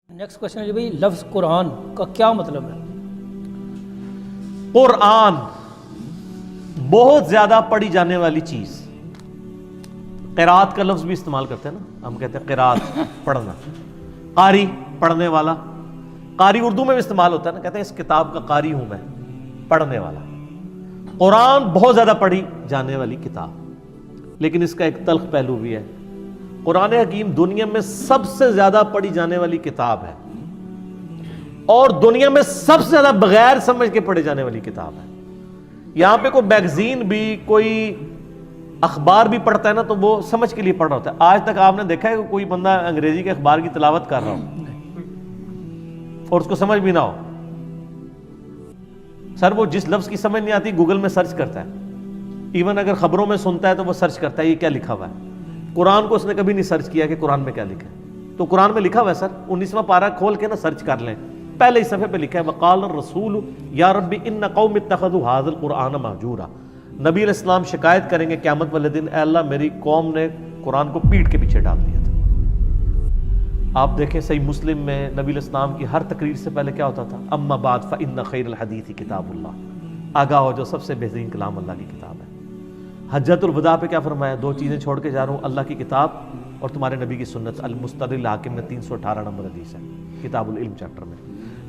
Next question ہے جی بھائی لفظ قرآن کا کیا مطلب ہے؟ قرآن بہت زیادہ پڑھی جانے والی چیز. قرات کا لفظ بھی استعمال کرتے ہیں نا, ہم کہتے ہیں قرات پڑھنا, قاری پڑھنے والا. قاری اردو میں بھی استعمال ہوتا ہے نا, کہتے ہیں اس کتاب کا قاری ہوں میں, پڑھنے والا. قرآن بہت زیادہ پڑھی جانے والی کتاب, لیکن اس کا ایک تلخ پہلو بھی ہے. قرآن حکیم دنیا میں سب سے زیادہ پڑھی جانے والی کتاب ہے, اور دنیا میں سب سے زیادہ بغیر سمجھ کے پڑھے جانے والی کتاب ہے. یہاں پہ کوئی میگزین بھی, کوئی اخبار بھی پڑھتا ہے نا, تو وہ سمجھ کے لیے پڑھ رہا ہوتا ہے. آج تک آپ نے دیکھا ہے کہ کوئی بندہ انگریزی کے اخبار کی تلاوت کر رہا ہو اور اس کو سمجھ بھی نہ ہو؟ سر وہ جس لفظ کی سمجھ نہیں آتی گوگل میں سرچ کرتا ہے. ایون اگر خبروں میں سنتا ہے تو وہ سرچ کرتا ہے یہ کیا لکھا ہوا ہے. قرآن کو اس نے کبھی نہیں سرچ کیا کہ قرآن میں کیا لکھا ہے. تو قرآن میں لکھا ہوا ہے سر, 19واں پارہ کھول کے نا سرچ کر لیں, پہلے ہی صفحے پہ لکھا ہے وقال الرسول یا رب ان قوم اتخذوا هذا القرآن مہجورا. نبی علیہ السلام شکایت کریں گے قیامت والے دن, اے اللہ میری قوم نے قرآن کو پیٹ کے پیچھے ڈال دیا تھا. آپ دیکھیں صحیح مسلم میں نبی علیہ السلام کی ہر تقریر سے پہلے کیا ہوتا تھا, اما بعد فإن خیر الحدیث کتاب اللہ. آگاہ ہو جو سب سے بہترین کلام اللہ کی کتاب ہے. حجۃ الوداع پہ کیا فرمایا, دو چیزیں چھوڑ کے جا رہا ہوں, اللہ کی کتاب اور تمہارے نبی کی سنت. المستدرک الحاکم میں 318 نمبر حدیث ہے کتاب العلم چیپٹر میں.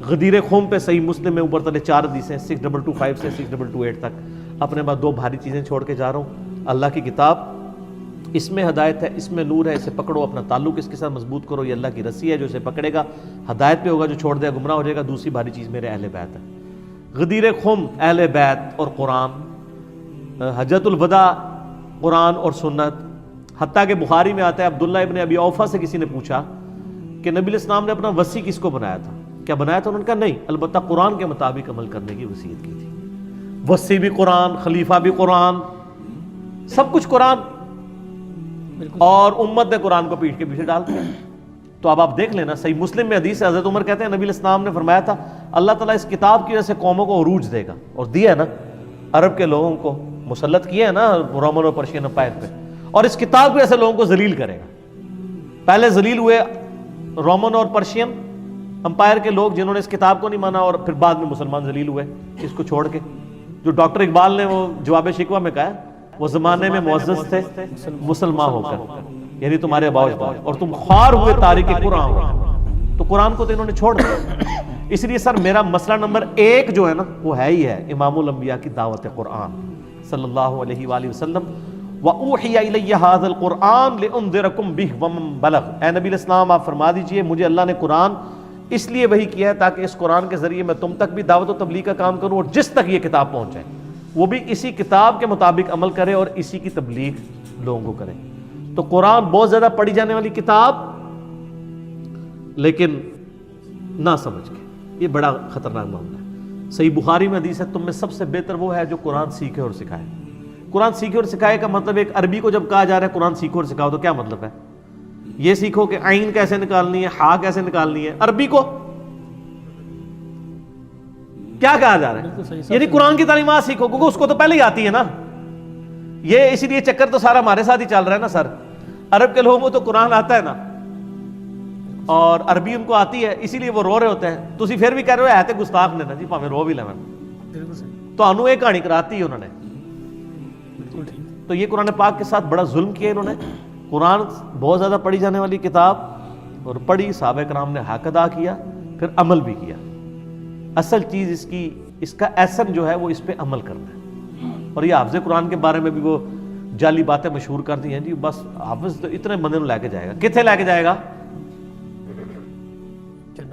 غدیر خم پہ صحیح مسلم میں اوپر تلے 4 حدیثیں, 6225 سے 6228 تک. اپنے بعد 2 بھاری چیزیں چھوڑ کے جا رہا ہوں, اللہ کی کتاب, اس میں ہدایت ہے, اس میں نور ہے, اسے پکڑو, اپنا تعلق اس کے ساتھ مضبوط کرو, یہ اللہ کی رسی ہے, جو اسے پکڑے گا ہدایت پہ ہوگا, جو چھوڑ دے گا گمراہ ہو جائے گا. دوسری بھاری چیز میرے اہل بیت ہے. غدیر خم اہل بیت اور قرآن. حجۃ الوداع قرآن اور سنت. حتیٰ کہ بخاری میں آتا ہے عبداللہ ابن ابی اوفا سے کسی نے پوچھا کہ نبی علیہ السلام نے اپنا وصی کس کو بنایا تھا, کیا بنایا تھا؟ انہوں نے کہا نہیں, البتہ قرآن کے مطابق عمل کرنے کی وصیت کی تھی. وصی بھی قرآن, خلیفہ بھی قرآن, سب کچھ قرآن, اور امت نے قرآن کو پیٹ کے پیچھے ڈال دیا. تو اب آپ دیکھ لینا صحیح مسلم میں حدیث ہے, حضرت عمر کہتے ہیں نبی علیہ السلام نے فرمایا تھا اللہ تعالیٰ اس کتاب کی وجہ سے قوموں کو عروج دے گا, اور دیا ہے نا, عرب کے لوگوں کو مسلط کیا ہے نا رومن اور پرشین امپائر پہ, اور اس کتاب کی وجہ سے لوگوں کو ذلیل کرے گا. پہلے ذلیل ہوئے رومن اور پرشین امپائر کے لوگ جنہوں نے اس کتاب کو نہیں مانا, اور پھر بعد میں مسلمان ذلیل ہوئے اس کو چھوڑ کے. جو ڈاکٹر اقبال نے وہ جواب شکوہ میں کہا, وہ زمانے میں معزز تھے مسلمان ہو کر, یعنی تمہارے اباء و اجداد, اور تم خوار ہوئے تارک قرآن ہو. تو قرآن کو تو انہوں نے چھوڑ دیا. اس لیے سر میرا مسئلہ نمبر 1 جو ہے نا وہ ہے ہی ہے امام الانبیاء کی دعوت قرآن صلی اللہ علیہ وآلہ وسلم. وَأُوحِيَ إِلَيَّ هَذَا الْقُرْآنُ لِأُنذِرَكُمْ بِهِ وَمَن بَلَغَ. اے نبی علیہ السلام آپ فرما دیجئے مجھے اللہ نے قرآن اس لیے وحی کیا ہے تاکہ اس قرآن کے ذریعے میں تم تک بھی دعوت و تبلیغ کا کام کروں, اور جس تک یہ کتاب پہنچ جائے وہ بھی اسی کتاب کے مطابق عمل کرے اور اسی کی تبلیغ لوگوں کو کرے. تو قرآن بہت زیادہ پڑھی جانے والی کتاب, لیکن نہ سمجھ کے, یہ بڑا خطرناک معاملہ ہے. صحیح بخاری میں حدیث ہے تم میں سب سے بہتر وہ ہے جو قرآن سیکھے اور سکھائے. قرآن سیکھے اور سکھائے کا مطلب ایک عربی کو جب کہا جا رہا ہے قرآن سیکھو اور سکھاؤ تو کیا مطلب ہے؟ یہ سیکھو کہ عین کیسے نکالنی ہے, ہا کیسے نکالنی ہے. عربی کو کیا کہا جا رہا ہے؟ یعنی قرآن کی تعلیمات سیکھو, کیونکہ اس کو تو پہلے ہی آتی ہے نا. یہ اسی لیے چکر تو سارا ہمارے ساتھ ہی چل رہا ہے نا سر. عرب کے لوگوں کو تو قرآن آتا ہے نا, اور عربی ان کو آتی ہے, اسی لیے وہ رو رہے ہوتے ہیں. تسی پھر بھی کہہ رہے ہو ہے تے گستاخ نے نا جی, پاویں رو بھی لیں. تو انہوں ایک کہانی کراتی ہے انہوں نے. تو یہ قرآن پاک کے ساتھ بڑا ظلم کیا انہوں نے. قرآن بہت زیادہ پڑھی جانے والی کتاب, اور پڑھی, صحابہ کرام نے حق ادا کیا, پھر عمل بھی کیا. اصل چیز اس کا ایسن جو ہے وہ اس پہ عمل کرنا ہے. اور یہ حافظ قرآن کے بارے میں بھی وہ جعلی باتیں مشہور کر دی ہیں جی, بس حافظ تو اتنے بندے لے کے جائے گا. کتنے لے کے جائے گا؟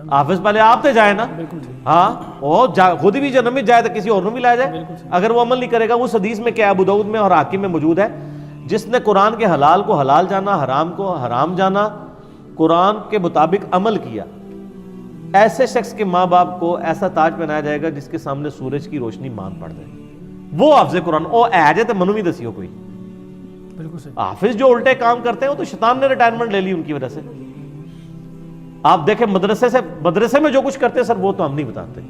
حافظ پہلے آپ تے جائے نا, ہاں, اور خود بھی جنم میں جائے تو کسی اور بھی لائے جائے. اگر وہ عمل نہیں کرے گا, اس حدیث میں کیا ابو داؤد میں اور حاکم میں موجود ہے, جس نے قرآن کے حلال کو حلال جانا, حرام کو حرام جانا, قرآن کے مطابق عمل کیا, ایسے شخص کے ماں باپ کو ایسا تاج پہنایا جائے گا جس کے سامنے سورج کی روشنی مان پڑ جائے. وہ حافظ قرآن او اے جائے تو منو بھی دسیو کوئی. حافظ جو الٹے کام کرتے ہیں وہ تو شیطان نے ریٹائرمنٹ لے لی ان کی وجہ سے. آپ دیکھیں مدرسے میں جو کچھ کرتے ہیں سر وہ تو ہم نہیں بتاتے,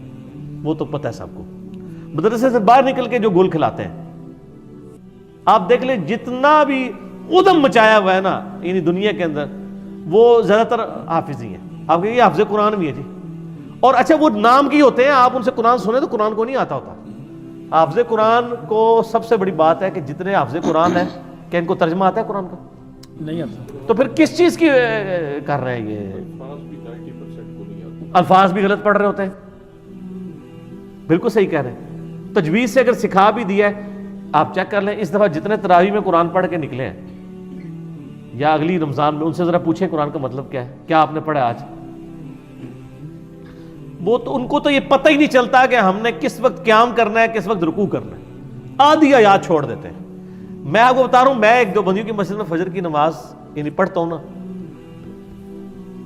وہ تو پتہ ہے سب کو. مدرسے سے باہر نکل کے جو گول کھلاتے ہیں, آپ دیکھ لیں جتنا بھی ادم مچایا ہوا ہے نا یعنی دنیا کے اندر, وہ زیادہ تر حافظ ہی ہیں. آپ کہیں یہ حافظ قرآن بھی ہے جی، اور اچھا وہ نام کی ہوتے ہیں، آپ ان سے قرآن سنیں تو قرآن کو نہیں آتا ہوتا. حافظ قرآن کو سب سے بڑی بات ہے کہ جتنے حافظ قرآن ہیں کہ ان کو ترجمہ آتا ہے قرآن کا؟ نہیں آتا. تو پھر کس چیز کی کر رہے ہیں یہ؟ الفاظ بھی غلط پڑھ رہے ہوتے ہیں. بالکل صحیح کہہ رہے ہیں. تجوید سے اگر سکھا بھی دیا ہے، آپ چیک کر لیں اس دفعہ جتنے تراویح میں قرآن پڑھ کے نکلے ہیں یا اگلی رمضان میں، ان سے ذرا پوچھیں قرآن کا مطلب کیا ہے، کیا آپ نے پڑھا آج؟ وہ تو ان کو تو یہ پتہ ہی نہیں چلتا کہ ہم نے کس وقت قیام کرنا ہے، کس وقت رکوع کرنا ہے. آدھی آیات چھوڑ دیتے ہیں. میں آپ کو بتا رہا ہوں، میں ایک دو بندیوں کی مسجد میں فجر کی نماز یعنی پڑھتا ہوں نا،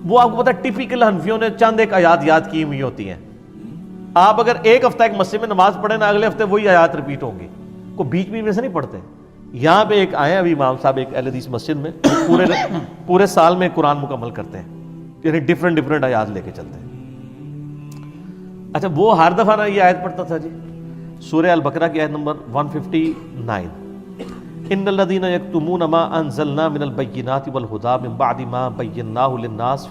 وہ آپ کو پتا ہے ٹپیکل حنفیوں نے چند ایک آیات یاد کی ہوئی ہوتی ہیں. آپ اگر ایک ہفتہ ایک مسجد میں نماز پڑھیں نا، اگلے ہفتے وہی آیات ریپیٹ ہوں گی. کو بیچ میں سے نہیں پڑھتے. یہاں پہ ایک آئے ابھی امام صاحب ایک اہل حدیث مسجد میں، پورے سال میں قرآن مکمل کرتے ہیں، یعنی ڈیفرنٹ آیات لے کے چلتے ہیں. اچھا وہ ہر دفعہ نا یہ آیت پڑھتا تھا جی، سورہ البقرہ کی آیت نمبر 159، ان الذین یکتمون ما انزلنا من البینات والہدی من بعد ما بیناہ للناس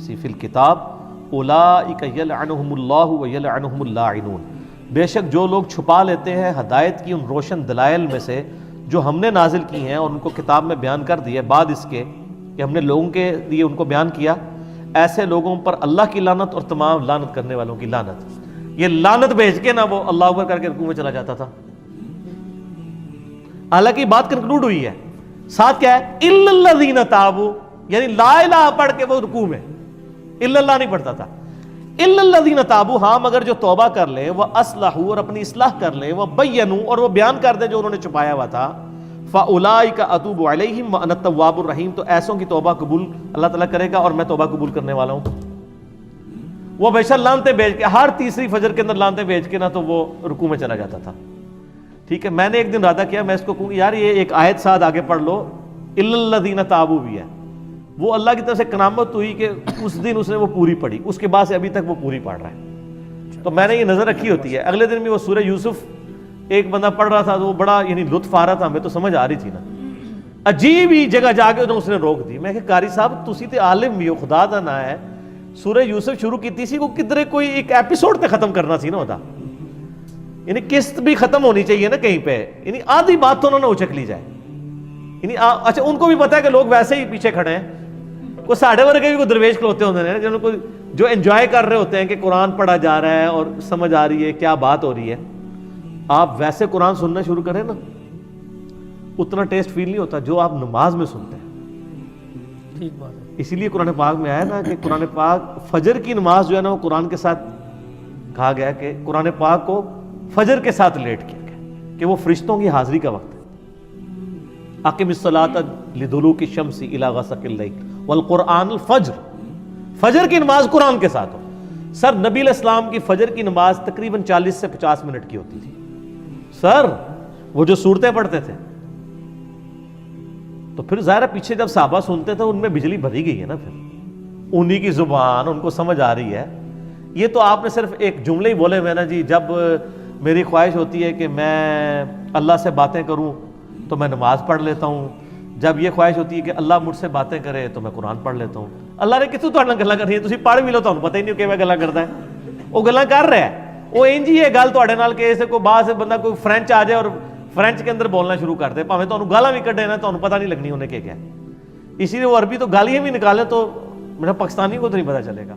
فی الکتاب اولئک یلعنہم اللہ ویلعنہم اللاعنون. بے شک جو لوگ چھپا لیتے ہیں ہدایت کی ان روشن دلائل میں سے جو ہم نے نازل کی ہیں اور ان کو کتاب میں بیان کر دی ہے بعد اس کے کہ ہم نے لوگوں کے لیے ان کو بیان کیا، ایسے لوگوں پر اللہ کی لعنت اور تمام لعنت کرنے والوں کی لعنت. یہ لعنت بھیج کے نا وہ اللہ اکبر کر کے رکوع میں چلا جاتا تھا. حالانکہ بات کنکلوڈ ہوئی ہے، ساتھ کیا ہے؟ الا الذین تابوا، یعنی لا الہ پڑھ کے وہ رکوع میں الا اللہ نہیں پڑھتا تھا. الا الذین تابوا، ہاں مگر جو توبہ کر لیں، وہ اصلحوا اور اپنی اصلاح کر لیں، وہ بینوا اور وہ بیان کر دیں جو انہوں نے چھپایا ہوا تھا، فاولئک اتوب علیہم وانا التواب الرحیم، تو ایسوں کی توبہ قبول اللہ تعالیٰ کرے گا اور میں توبہ قبول کرنے والا ہوں. وہ ہمیشہ لانتے بھیج کے ہر تیسری فجر کے اندر لانتے بھیج کے نا تو وہ رکوع میں چلا جاتا تھا. ٹھیک ہے، میں نے ایک دن ارادہ کیا میں اس کو کہوں یار یہ ایک آیت ساتھ آگے پڑھ لو، الا الذین تابوا بھی ہے. وہ اللہ کی طرف سے کرامت ہوئی کہ اس دن اس نے وہ پوری پڑھی، اس کے بعد سے ابھی تک وہ پوری پڑھ رہا ہے. تو میں نے یہ نظر رکھی ہوتی ہے. اگلے دن بھی وہ سورہ یوسف ایک بندہ پڑھ رہا تھا تو وہ بڑا یعنی لطف آ رہا تھا، ہمیں تو سمجھ آ رہی تھی نا. عجیب ہی جگہ جا کے اس نے روک دی. میں کہ قاری صاحب تسی تے عالم بھی ہو، خدا دا نا ہے، سورہ یوسف شروع کی سی کو کدھر کوئی ایک ایپیسوڈ تے ختم کرنا سی نا ہوتا، یعنی قسط بھی ختم ہونی چاہیے نا کہیں پہ، یعنی آدھی بات تو انہوں نے اچک لی جائے. یعنی اچھا ان کو بھی پتا ہے کہ لوگ ویسے ہی پیچھے کھڑے ہیں، کوئی ساڑھے ورگے بھی کوئی درویش کھلوتے ہوتے ہیں جنہوں کو جو انجوائے کر رہے ہوتے ہیں کہ قرآن پڑھا جا رہا ہے اور سمجھ آ رہی ہے کیا بات ہو رہی ہے. آپ ویسے قرآن سننا شروع کریں نا اتنا ٹیسٹ فیل نہیں ہوتا جو آپ نماز میں سنتے ہیں. ٹھیک بات ہے. اسی لیے قرآن پاک میں آیا نا کہ قرآن پاک فجر کی نماز جو ہے نا وہ قرآن کے ساتھ کہا گیا کہ قرآن پاک کو فجر کے ساتھ لیٹ کیا گیا کہ وہ فرشتوں کی حاضری کا وقت ہے. اقم الصلاۃ لدلوک الشمس الی غسق اللیل والقرآن الفجر، فجر کی نماز قرآن کے ساتھ ہو. سر نبی علیہ السلام کی فجر کی نماز تقریباً 40 سے 50 منٹ کی ہوتی تھی. سر وہ جو صورتیں پڑھتے تھے تو پھر ظاہر پیچھے جب صحابہ سنتے تھے ان میں بجلی بھری گئی ہے نا، پھر انہی کی زبان ان کو سمجھ آ رہی ہے. یہ تو آپ نے صرف ایک جملے ہی بولے ہوئے نا جی، جب میری خواہش ہوتی ہے کہ میں اللہ سے باتیں کروں تو میں نماز پڑھ لیتا ہوں، جب یہ خواہش ہوتی ہے کہ اللہ مجھ سے باتیں کرے تو میں قرآن پڑھ لیتا ہوں. اللہ نے کتوں تہاڈے نال گلاں کرنی تسی پڑھ بھی لو تانوں پتہ ہی نہیں کیویں گلاں کردا ہے. وہ گلاں کر رہا ہے، وہ انج ہی ہے گل تہاڈے نال کہ اسے کوئی باہر سے بندہ کوئی فرینچ آ جائے اور فرینچ کے اندر بولنا شروع کر دے، بھاویں تانوں گالاں بھی کڈے نا تانوں پتہ نہیں لگنی انہیں کیا. اسی لیے وہ عربی تو گالیاں بھی نکالے تو میرا پاکستانی کو تو نہیں پتہ چلے گا.